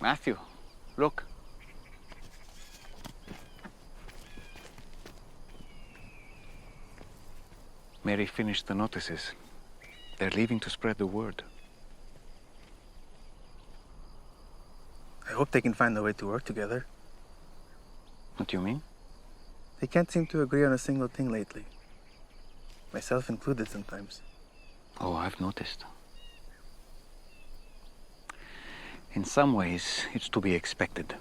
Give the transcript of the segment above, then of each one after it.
Matthew, look. Mary finished the notices. They're leaving to spread the word. I hope they can find a way to work together. What do you mean? They can't seem to agree on a single thing lately. Myself included sometimes. Oh, I've noticed. In some ways, it's to be expected.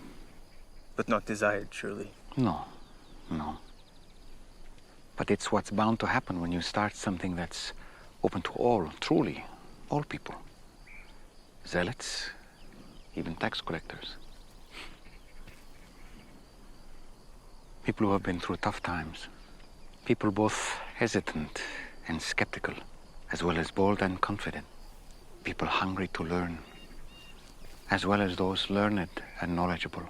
But not desired, surely. No. But it's what's bound to happen when you start something that's open to all, truly, all people. Zealots, even tax collectors. People who have been through tough times. People both hesitant and skeptical, as well as bold and confident. People hungry to learn, as well as those learned and knowledgeable.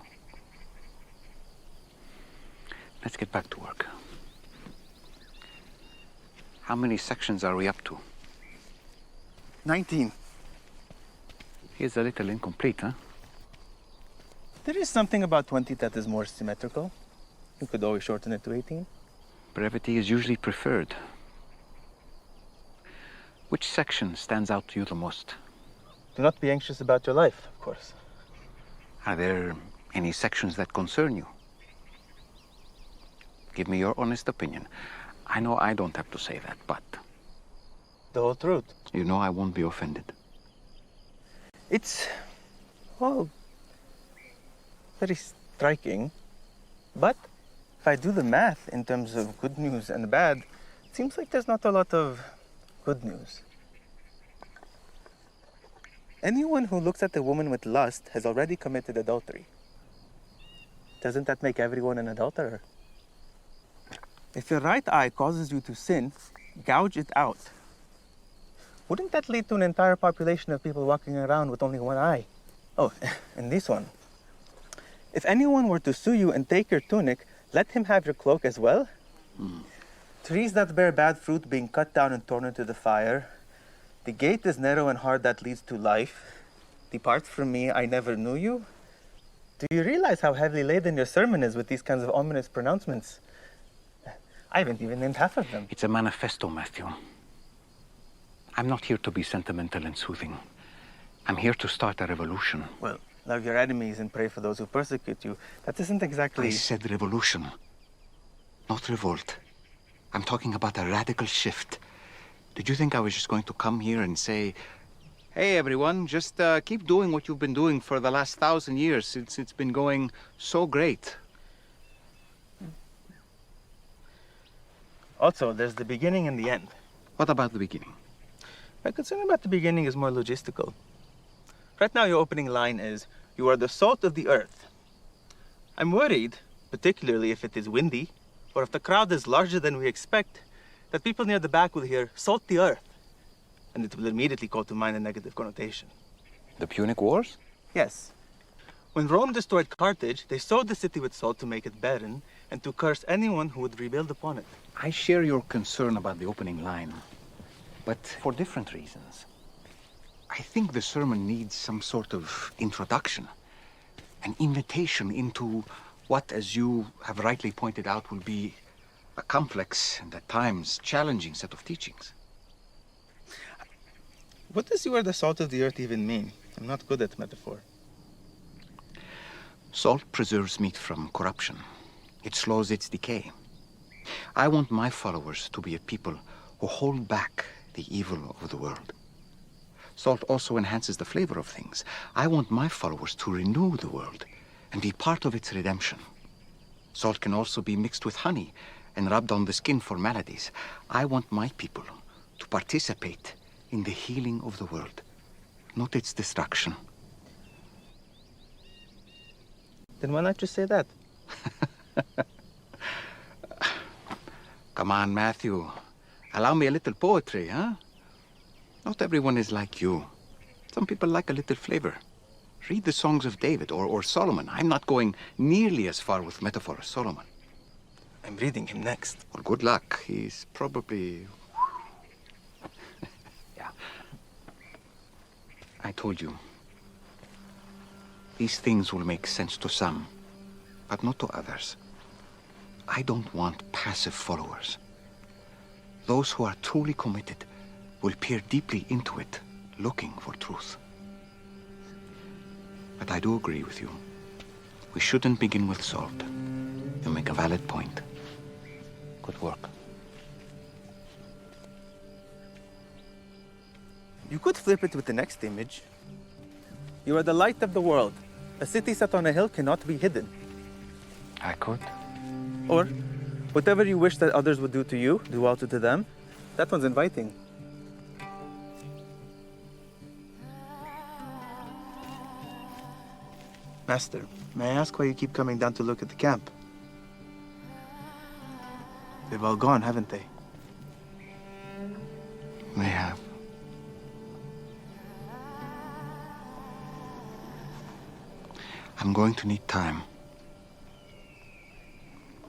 Let's get back to work. How many sections are we up to? 19. Here's a little incomplete, huh? There is something about 20 that is more symmetrical. You could always shorten it to 18. Brevity is usually preferred. Which section stands out to you the most? Do not be anxious about your life, of course. Are there any sections that concern you? Give me your honest opinion. I know I don't have to say that, but... The whole truth. You know I won't be offended. It's, well, very striking. But if I do the math in terms of good news and bad, it seems like there's not a lot of good news. Anyone who looks at a woman with lust has already committed adultery. Doesn't that make everyone an adulterer? If your right eye causes you to sin, gouge it out. Wouldn't that lead to an entire population of people walking around with only one eye? Oh, and this one. If anyone were to sue you and take your tunic, let him have your cloak as well. Trees that bear bad fruit being cut down and thrown into the fire. The gate is narrow and hard that leads to life. Depart from me, I never knew you. Do you realize how heavily laden your sermon is with these kinds of ominous pronouncements? I haven't even named half of them. It's a manifesto, Matthew. I'm not here to be sentimental and soothing. I'm here to start a revolution. Well, love your enemies and pray for those who persecute you. That isn't exactly... I said revolution, not revolt. I'm talking about a radical shift. Did you think I was just going to come here and say, hey, everyone, just keep doing what you've been doing for the last 1,000 years since it's been going so great? Also, there's the beginning and the end. What about the beginning? My concern about the beginning is more logistical. Right now, your opening line is, you are the salt of the earth. I'm worried, particularly if it is windy, or if the crowd is larger than we expect, that people near the back will hear, salt the earth, and it will immediately call to mind a negative connotation. The Punic Wars? Yes. When Rome destroyed Carthage, they sowed the city with salt to make it barren, and to curse anyone who would rebuild upon it. I share your concern about the opening line, but for different reasons. I think the sermon needs some sort of introduction, an invitation into what, as you have rightly pointed out, will be a complex and at times challenging set of teachings. What does you are the salt of the earth even mean? I'm not good at metaphor. Salt preserves meat from corruption. It slows its decay. I want my followers to be a people who hold back the evil of the world. Salt also enhances the flavor of things. I want my followers to renew the world and be part of its redemption. Salt can also be mixed with honey and rubbed on the skin for maladies. I want my people to participate in the healing of the world, not its destruction. Then why not just say that? Come on, Matthew. Allow me a little poetry, huh? Not everyone is like you. Some people like a little flavor. Read the songs of David or Solomon. I'm not going nearly as far with metaphor as Solomon. I'm reading him next. Well, good luck. He's probably... Yeah. I told you. These things will make sense to some, but not to others. I don't want passive followers. Those who are truly committed will peer deeply into it, looking for truth. But I do agree with you. We shouldn't begin with salt. You make a valid point. Good work. You could flip it with the next image. You are the light of the world. A city set on a hill cannot be hidden. I could. Or, whatever you wish that others would do to you, do also to them. That one's inviting. Master, may I ask why you keep coming down to look at the camp? They've all gone, haven't they? They have. I'm going to need time.